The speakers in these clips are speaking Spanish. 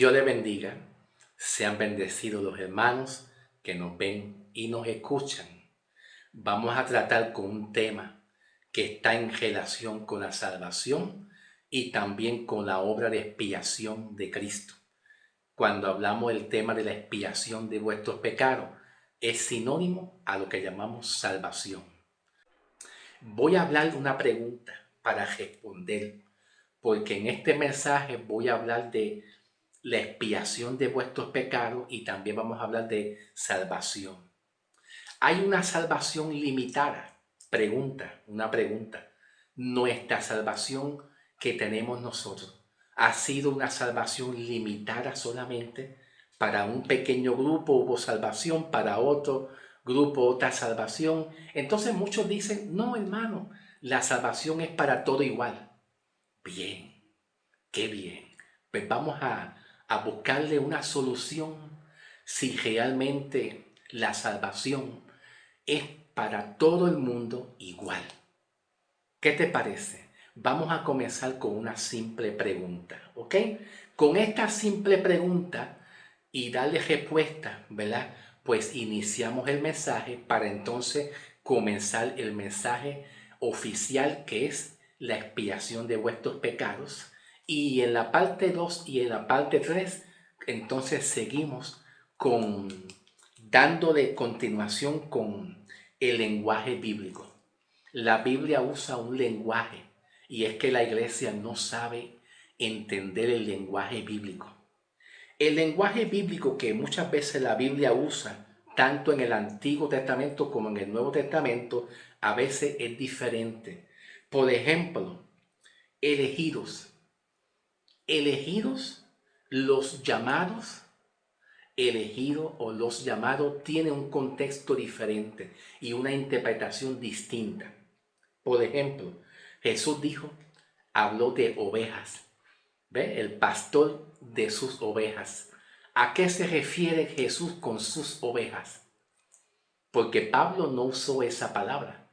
Dios le bendiga. Sean bendecidos los hermanos que nos ven y nos escuchan. Vamos a tratar con un tema que está en relación con la salvación y también con la obra de expiación de Cristo. Cuando hablamos del tema de la expiación de vuestros pecados, es sinónimo a lo que llamamos salvación. Voy a hablar de una pregunta para responder, porque en este mensaje voy a hablar de la expiación de vuestros pecados y también vamos a hablar de salvación. ¿Hay una salvación limitada? Una pregunta. ¿Nuestra salvación que tenemos nosotros ha sido una salvación limitada solamente? Para un pequeño grupo hubo salvación, para otro grupo otra salvación. Entonces muchos dicen, no hermano, la salvación es para todo igual. Bien, qué bien. Pues vamos a buscarle una solución si realmente la salvación es para todo el mundo igual. ¿Qué te parece? Vamos a comenzar con una simple pregunta, ¿ok? Con esta simple pregunta y darle respuesta, ¿verdad? Pues iniciamos el mensaje para entonces comenzar el mensaje oficial que es la expiación de vuestros pecados. Y en la parte 2 y en la parte 3, entonces seguimos dándole continuación con el lenguaje bíblico. La Biblia usa un lenguaje y es que la iglesia no sabe entender el lenguaje bíblico. El lenguaje bíblico que muchas veces la Biblia usa, tanto en el Antiguo Testamento como en el Nuevo Testamento, a veces es diferente. Por ejemplo, elegidos. Elegidos, los llamados, elegido o los llamados tienen un contexto diferente y una interpretación distinta. Por ejemplo, Jesús habló de ovejas. ¿Ve? El pastor de sus ovejas. ¿A qué se refiere Jesús con sus ovejas? Porque Pablo no usó esa palabra.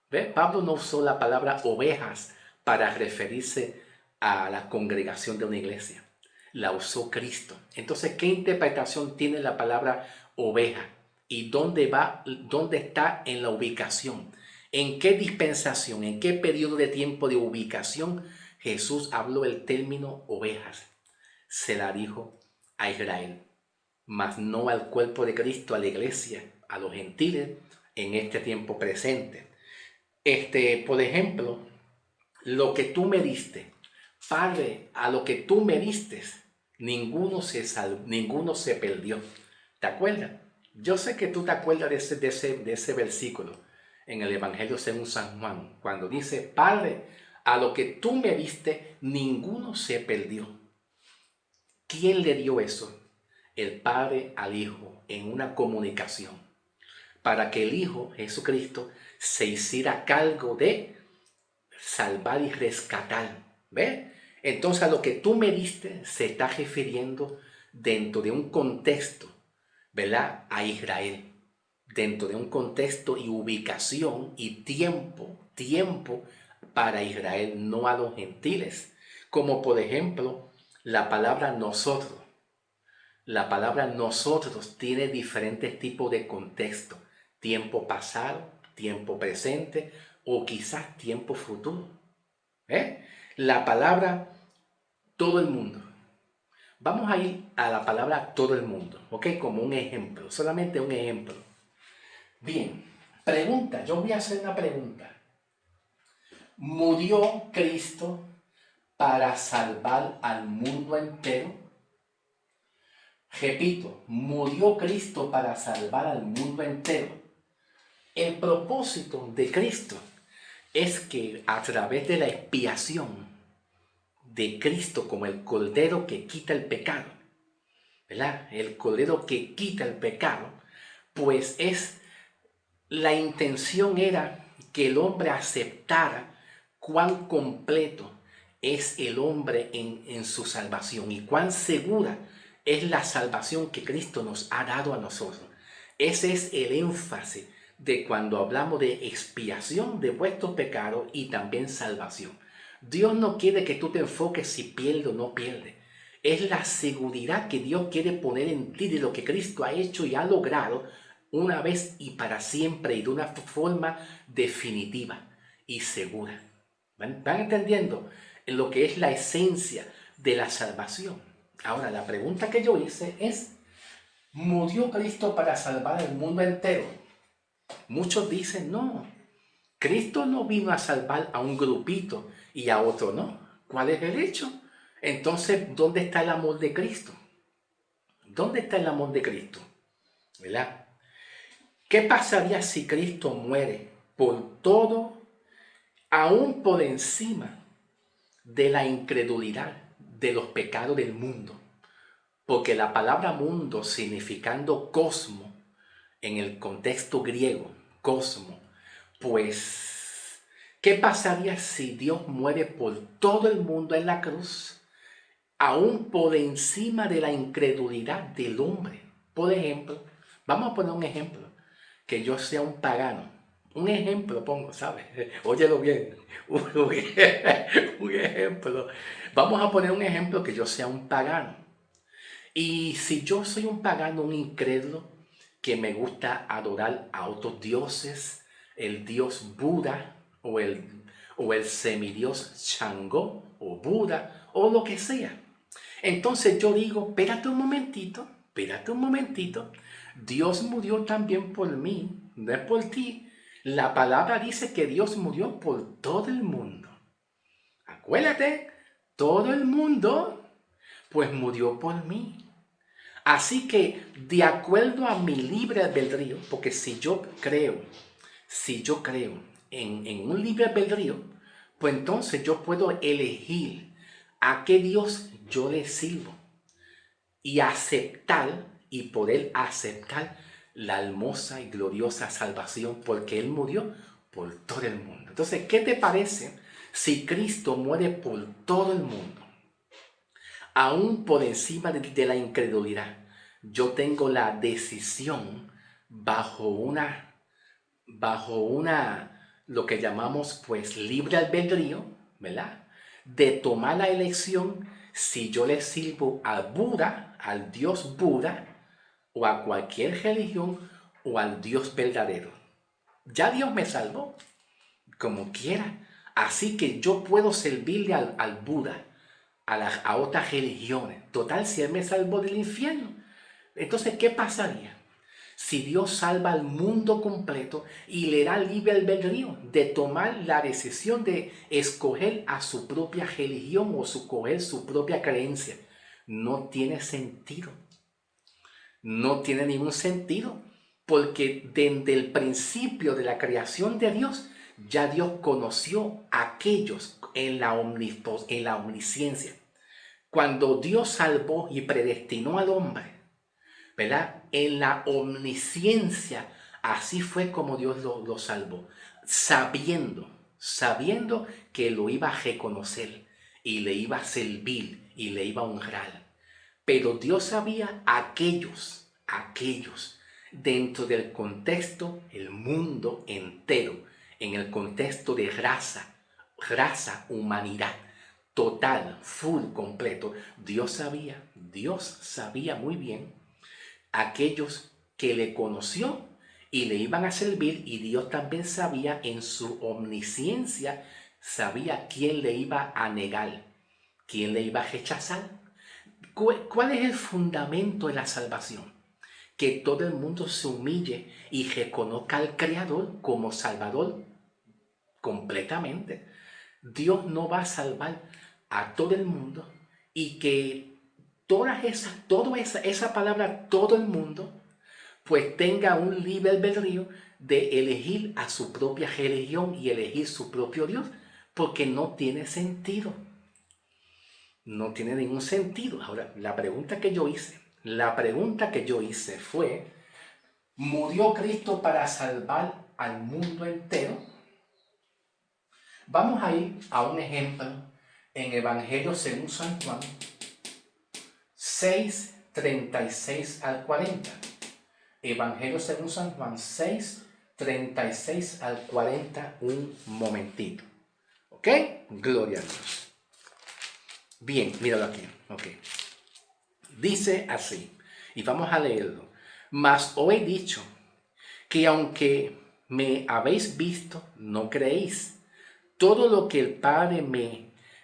¿Ve? Pablo no usó la palabra ovejas para referirse a la congregación de una iglesia. La usó Cristo. Entonces, ¿qué interpretación tiene la palabra oveja? ¿Y dónde está en la ubicación? ¿En qué dispensación, en qué periodo de tiempo de ubicación Jesús habló el término ovejas? Se la dijo a Israel, mas no al cuerpo de Cristo, a la iglesia, a los gentiles en este tiempo presente. Por ejemplo, lo que tú me diste, Padre, a lo que tú me diste, ninguno se perdió. ¿Te acuerdas? Yo sé que tú te acuerdas de ese versículo en el Evangelio según San Juan, cuando dice, Padre, a lo que tú me diste, ninguno se perdió. ¿Quién le dio eso? El Padre al Hijo en una comunicación, para que el Hijo, Jesucristo, se hiciera cargo de salvar y rescatar. ¿Ves? Entonces a lo que tú me diste se está refiriendo dentro de un contexto, ¿verdad? A Israel. Dentro de un contexto y ubicación y tiempo para Israel, no a los gentiles. Como por ejemplo la palabra nosotros. La palabra nosotros tiene diferentes tipos de contexto. Tiempo pasado, tiempo presente o quizás tiempo futuro. La palabra todo el mundo. Vamos a ir a la palabra todo el mundo, ¿ok? Como un ejemplo, solamente un ejemplo. Bien, pregunta, yo voy a hacer una pregunta. ¿Murió Cristo para salvar al mundo entero? Repito, murió Cristo para salvar al mundo entero. El propósito de Cristo es que a través de la expiación de Cristo como el Cordero que quita el pecado, ¿verdad? El Cordero que quita el pecado, pues la intención era que el hombre aceptara cuán completo es el hombre en su salvación y cuán segura es la salvación que Cristo nos ha dado a nosotros. Ese es el énfasis de cuando hablamos de expiación de vuestros pecados y también salvación. Dios no quiere que tú te enfoques si pierde o no pierde. Es la seguridad que Dios quiere poner en ti de lo que Cristo ha hecho y ha logrado una vez y para siempre y de una forma definitiva y segura. ¿Van entendiendo lo que es la esencia de la salvación? Ahora, la pregunta que yo hice es, ¿murió Cristo para salvar al mundo entero? Muchos dicen, no, Cristo no vino a salvar a un grupito y a otro no. ¿Cuál es el hecho? Entonces, ¿dónde está el amor de Cristo? ¿Dónde está el amor de Cristo? ¿Verdad? ¿Qué pasaría si Cristo muere por todo, aún por encima de la incredulidad, de los pecados del mundo? Porque la palabra mundo, significando cosmo, en el contexto griego, cosmo, pues, ¿qué pasaría si Dios muere por todo el mundo en la cruz, aún por encima de la incredulidad del hombre? Por ejemplo, vamos a poner un ejemplo, que yo sea un pagano. Un ejemplo pongo, ¿sabes? Óyelo bien. Un ejemplo. Vamos a poner un ejemplo que yo sea un pagano. Y si yo soy un pagano, un incrédulo, que me gusta adorar a otros dioses, el dios Buda o el semidios Shango o Buda o lo que sea. Entonces yo digo, espérate un momentito, Dios murió también por mí, no es por ti. La palabra dice que Dios murió por todo el mundo. Acuérdate, todo el mundo, pues murió por mí. Así que, de acuerdo a mi libre albedrío, porque si yo creo en un libre albedrío, pues entonces yo puedo elegir a qué Dios yo le sirvo y aceptar y poder aceptar la hermosa y gloriosa salvación porque Él murió por todo el mundo. Entonces, ¿qué te parece si Cristo muere por todo el mundo? Aún por encima de la incredulidad, yo tengo la decisión bajo una, lo que llamamos pues libre albedrío, ¿verdad? De tomar la elección si yo le sirvo al Buda, al Dios Buda, o a cualquier religión, o al Dios verdadero. Ya Dios me salvó, como quiera. Así que yo puedo servirle al Buda, a otras religiones. Total, si Él me salvó del infierno. Entonces, ¿qué pasaría si Dios salva al mundo completo y le da libre albedrío de tomar la decisión de escoger a su propia religión o escoger su propia creencia? No tiene sentido. No tiene ningún sentido. Porque desde el principio de la creación de Dios, ya Dios conoció a aquellos en la omnisciencia. Cuando Dios salvó y predestinó al hombre, ¿verdad? En la omnisciencia, así fue como Dios lo salvó, sabiendo que lo iba a reconocer y le iba a servir y le iba a honrar. Pero Dios sabía aquellos, dentro del contexto, el mundo entero, en el contexto de raza, humanidad, total, full, completo. Dios sabía muy bien aquellos que le conoció y le iban a servir, y Dios también sabía en su omnisciencia, sabía quién le iba a negar, quién le iba a rechazar. ¿Cuál es el fundamento de la salvación? Que todo el mundo se humille y reconozca al Creador como Salvador completamente. Dios no va a salvar a todo el mundo y que toda esa palabra, todo el mundo, pues tenga un libre albedrío de elegir a su propia religión y elegir su propio Dios, porque no tiene sentido. No tiene ningún sentido. Ahora, la pregunta que yo hice fue, ¿murió Cristo para salvar al mundo entero? Vamos a ir a un ejemplo en Evangelio según San Juan 6, 36 al 40. Evangelio según San Juan 6, 36 al 40, un momentito. ¿Ok? Gloria a Dios. Bien, míralo aquí. Ok. Dice así, y vamos a leerlo. Mas os he dicho que aunque me habéis visto, no creéis. Todo lo que el Padre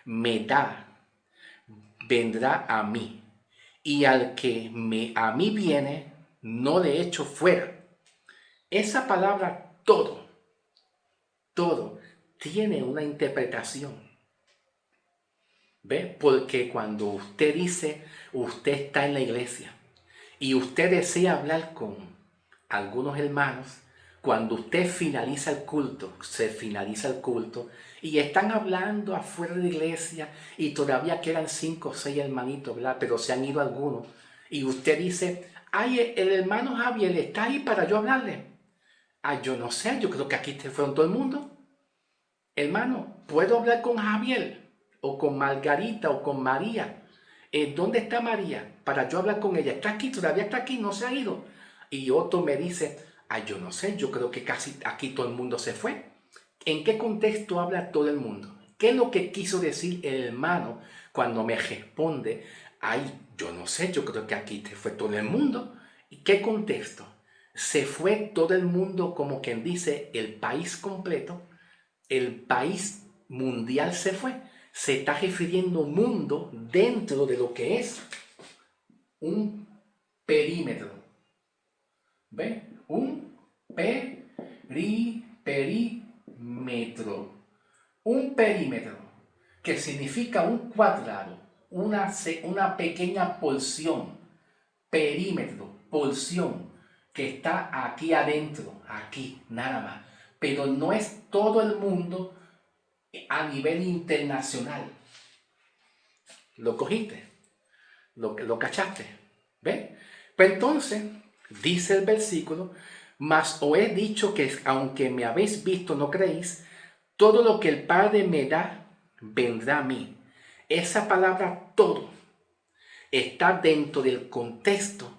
me da, vendrá a mí. Y al que a mí viene, no le echo fuera. Esa palabra todo, tiene una interpretación. ¿Ve? Porque cuando usted dice, usted está en la iglesia y usted desea hablar con algunos hermanos, cuando usted finaliza el culto, se finaliza el culto y están hablando afuera de la iglesia y todavía quedan 5 o 6 hermanitos, ¿verdad? Pero se han ido algunos y usted dice, ay, el hermano Javier está ahí para yo hablarle. Ay, yo no sé, yo creo que aquí se fueron todo el mundo. Hermano, ¿puedo hablar con Javier? O con Margarita o con María. ¿Dónde está María? Para yo hablar con ella. ¿Está aquí? ¿Todavía está aquí? ¿No se ha ido? Y otro me dice, ay, yo no sé, yo creo que casi aquí todo el mundo se fue. ¿En qué contexto habla todo el mundo? ¿Qué es lo que quiso decir el hermano cuando me responde, ay, yo no sé, yo creo que aquí se fue todo el mundo? ¿Y qué contexto? ¿Se fue todo el mundo como quien dice el país completo? El país mundial se fue. Se está refiriendo mundo dentro de lo que es un perímetro. ¿Ve? Un perímetro. Un perímetro que significa un cuadrado, una pequeña porción, perímetro, porción, que está aquí adentro, aquí, nada más. Pero no es todo el mundo a nivel internacional. ¿Lo cogiste? ¿Lo cachaste? ¿Ves? Pues entonces, dice el versículo, mas os he dicho que aunque me habéis visto no creéis, todo lo que el Padre me da, vendrá a mí. Esa palabra todo está dentro del contexto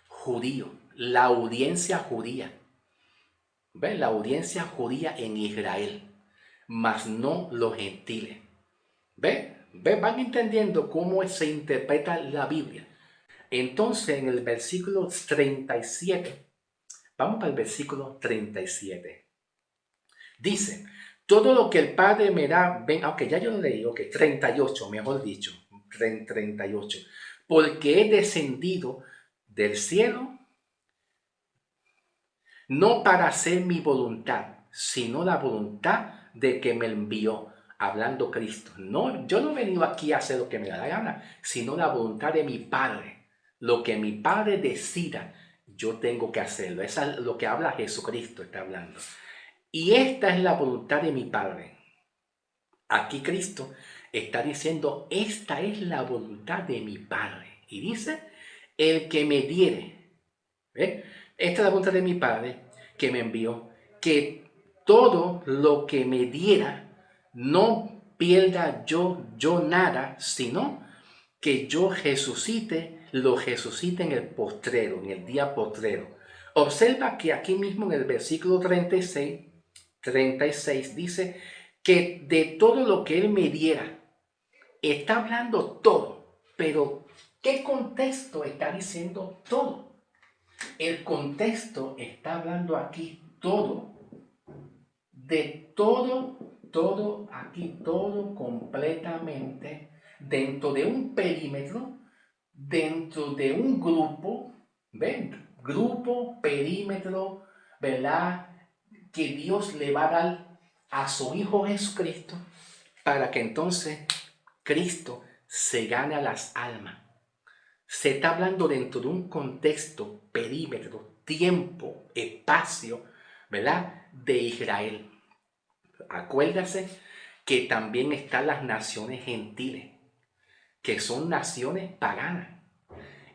judío, la audiencia judía. ¿Ves? La audiencia judía en Israel, mas no los gentiles. ¿Ves? Van entendiendo cómo se interpreta la Biblia. Entonces, en el versículo 37, vamos para el versículo 37. Dice, todo lo que el Padre me da, ven, aunque ya yo lo leí, 38, mejor dicho, 38. Porque he descendido del cielo, no para hacer mi voluntad, sino la voluntad de que me envió, hablando Cristo. No, yo no he venido aquí a hacer lo que me da la gana, sino la voluntad de mi Padre. Lo que mi Padre decida, yo tengo que hacerlo. Eso es lo que habla Jesucristo, está hablando. Y esta es la voluntad de mi Padre. Aquí Cristo está diciendo, esta es la voluntad de mi Padre. Y dice, el que me diere. ¿Ve? Esta es la voluntad de mi Padre que me envió, que todo lo que me diera, no pierda yo nada, sino que yo lo resucite en el postrero, en el día postrero. Observa que aquí mismo en el versículo 36 dice que de todo lo que Él me diera, está hablando todo, pero ¿qué contexto está diciendo todo? El contexto está hablando aquí todo, de todo, aquí todo completamente, dentro de un perímetro, dentro de un grupo, ¿ven? Grupo, perímetro, ¿verdad? Que Dios le va a dar a su Hijo Jesucristo para que entonces Cristo se gane a las almas. Se está hablando dentro de un contexto, perímetro, tiempo, espacio, ¿verdad? De Israel. Acuérdase que también están las naciones gentiles, que son naciones paganas.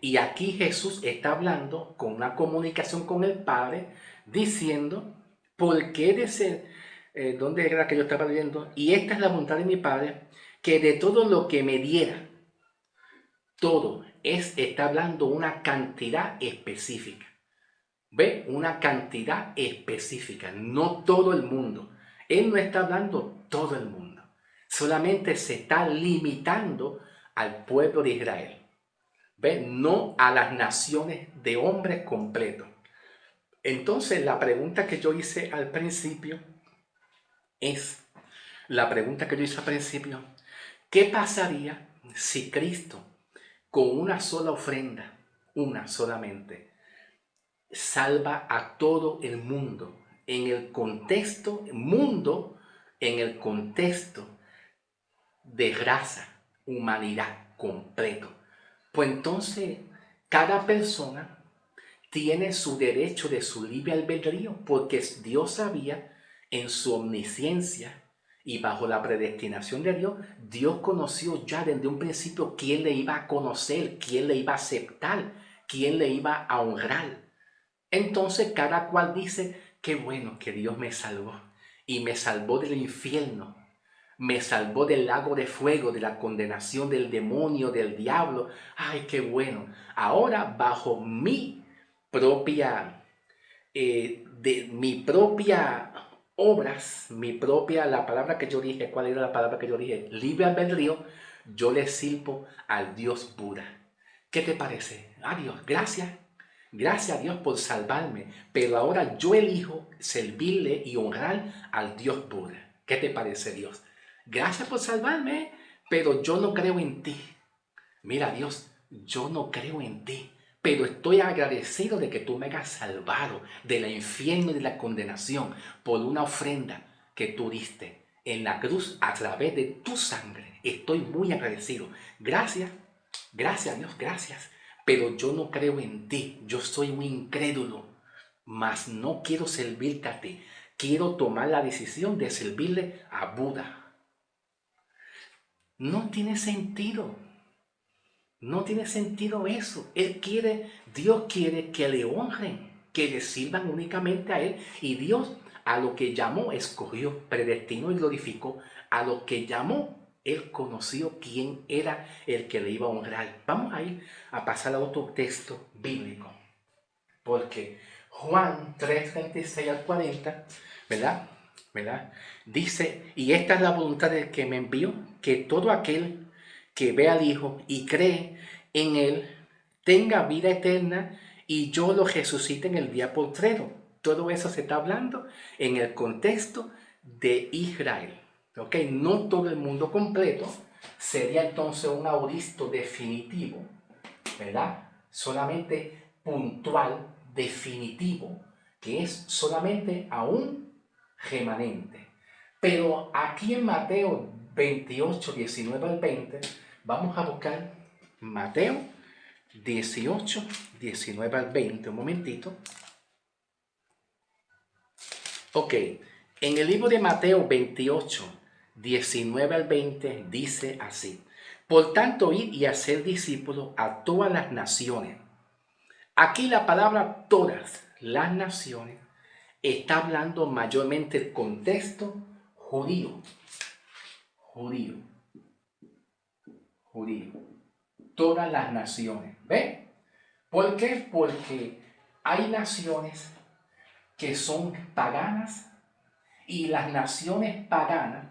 Y aquí Jesús está hablando con una comunicación con el Padre, diciendo, ¿por qué de ser? ¿Dónde era que yo estaba leyendo? Y esta es la voluntad de mi Padre, que de todo lo que me diera, todo, está hablando una cantidad específica. ¿Ve? Una cantidad específica, no todo el mundo. Él no está hablando todo el mundo. Solamente se está limitando al pueblo de Israel. ¿Ve? No a las naciones de hombres completos. Entonces, la pregunta que yo hice al principio es, ¿qué pasaría si Cristo, con una sola ofrenda, una solamente, salva a todo el mundo? En el contexto, en el contexto de raza, humanidad completo. Pues entonces, cada persona tiene su derecho de su libre albedrío, porque Dios sabía en su omnisciencia y bajo la predestinación de Dios, Dios conoció ya desde un principio quién le iba a conocer, quién le iba a aceptar, quién le iba a honrar. Entonces cada cual dice, qué bueno que Dios me salvó y me salvó del infierno, me salvó del lago de fuego, de la condenación del demonio, del diablo. Ay, qué bueno. Ahora bajo mi propia, de mi propia obras, la palabra que yo dije, ¿cuál era la palabra que yo dije? Libre albedrío, yo le sirvo al Dios Buda. ¿Qué te parece? Adiós, gracias. Gracias a Dios por salvarme, pero ahora yo elijo servirle y honrar al Dios Buda. ¿Qué te parece, Dios? Gracias por salvarme, pero yo no creo en ti. Mira, Dios, yo no creo en ti, pero estoy agradecido de que tú me hayas salvado del infierno y de la condenación por una ofrenda que tú diste en la cruz a través de tu sangre. Estoy muy agradecido. Gracias, gracias Dios, gracias. Pero yo no creo en ti, yo soy muy incrédulo, mas no quiero servirte a ti. Quiero tomar la decisión de servirle a Buda. No tiene sentido. No tiene sentido eso. Dios quiere que le honren, que le sirvan únicamente a Él. Y Dios a lo que llamó, escogió, predestinó y glorificó. A lo que llamó, Él conoció quién era el que le iba a honrar. Vamos a ir a pasar a otro texto bíblico. Porque Juan 3:36 al 40, ¿verdad? ¿verdad? Dice, y esta es la voluntad del que me envió, que todo aquel que ve al Hijo y cree en Él tenga vida eterna y yo lo resucite en el día postrero. Todo eso se está hablando en el contexto de Israel. ¿Ok? No todo el mundo completo. Sería entonces un auristo definitivo, ¿verdad? Solamente puntual, definitivo, que es solamente a un remanente. Pero aquí en Mateo 28, 19 al 20, vamos a buscar Mateo 18, 19 al 20, un momentito. Ok, en el libro de Mateo 28, 19 al 20 dice así: por tanto, id y hacer discípulos a todas las naciones. Aquí la palabra todas las naciones está hablando mayormente del contexto judío, judío, judío. Todas las naciones. ¿Ve? ¿Por qué? Porque hay naciones que son paganas y las naciones paganas,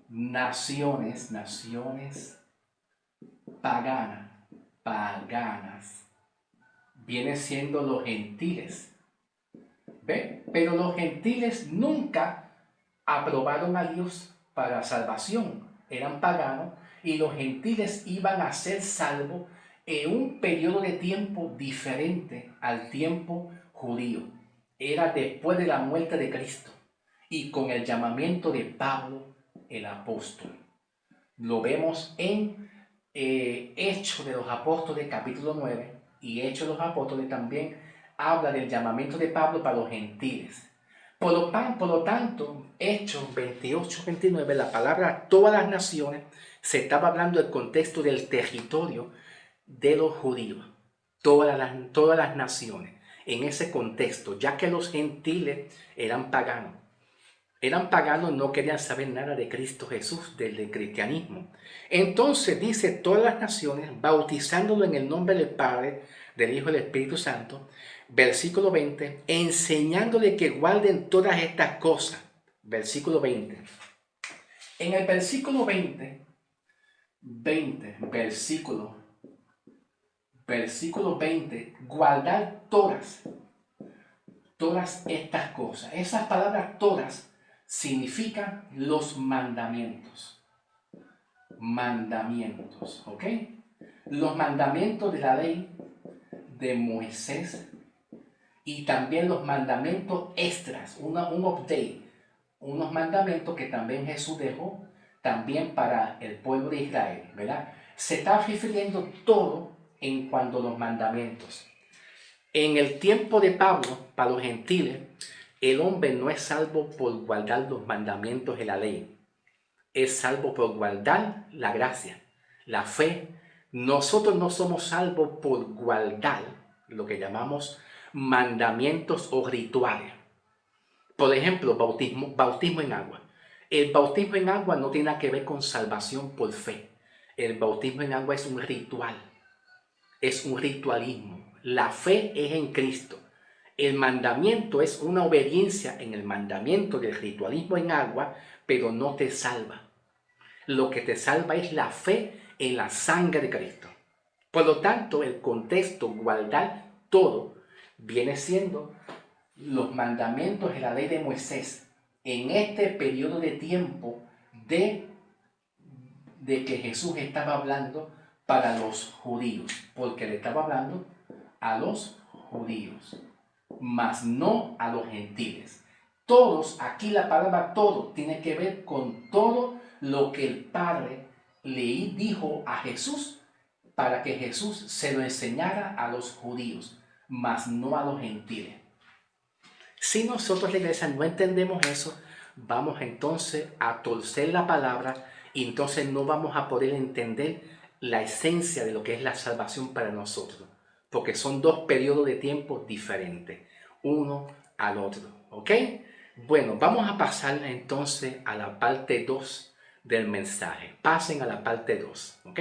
naciones paganas, vienen siendo los gentiles. ¿Ve? Pero los gentiles nunca aprobaron a Dios para salvación. Eran paganos y los gentiles iban a ser salvos en un periodo de tiempo diferente al tiempo judío. Era después de la muerte de Cristo y con el llamamiento de Pablo el apóstol. Lo vemos en Hechos de los Apóstoles capítulo 9 y Hechos de los Apóstoles también habla del llamamiento de Pablo para los gentiles. Por lo tanto, Hechos 28, 29, la palabra todas las naciones, se estaba hablando del contexto del territorio de los judíos, todas las naciones, en ese contexto, ya que los gentiles eran paganos. Eran paganos, no querían saber nada de Cristo Jesús, del cristianismo. Entonces dice todas las naciones, bautizándolo en el nombre del Padre, del Hijo y del Espíritu Santo. Versículo 20, enseñándole que guarden todas estas cosas. Versículo 20. En el versículo 20, versículo versículo 20, guardar todas estas cosas. Esas palabras todas significan los mandamientos. Mandamientos, ¿ok? Los mandamientos de la ley de Moisés y también los mandamientos extras, un update, unos mandamientos que también Jesús dejó también para el pueblo de Israel, ¿verdad? Se está refiriendo todo en cuanto a los mandamientos. En el tiempo de Pablo, para los gentiles, el hombre no es salvo por guardar los mandamientos de la ley, es salvo por guardar la gracia, la fe. Nosotros no somos salvos por guardar lo que llamamos mandamientos o rituales. Por ejemplo, bautismo en agua. El bautismo en agua no tiene nada que ver con salvación por fe. El bautismo en agua es un ritual, es un ritualismo. La fe es en Cristo. El mandamiento es una obediencia en el mandamiento del ritualismo en agua, pero no te salva. Lo que te salva es la fe en la sangre de Cristo. Por lo tanto, el contexto, guardar todo, viene siendo los mandamientos de la ley de Moisés en este periodo de tiempo de que Jesús estaba hablando para los judíos, porque le estaba hablando a los judíos, mas no a los gentiles. Todos, aquí la palabra todo tiene que ver con todo lo que el Padre le dijo a Jesús para que Jesús se lo enseñara a los judíos, mas no a los gentiles. Si nosotros, la iglesia, no entendemos eso, vamos entonces a torcer la palabra y entonces no vamos a poder entender la esencia de lo que es la salvación para nosotros, porque son dos periodos de tiempo diferentes, uno al otro, ¿ok? Bueno, vamos a pasar entonces a la parte 2 del mensaje. Pasen a la parte 2, ¿ok?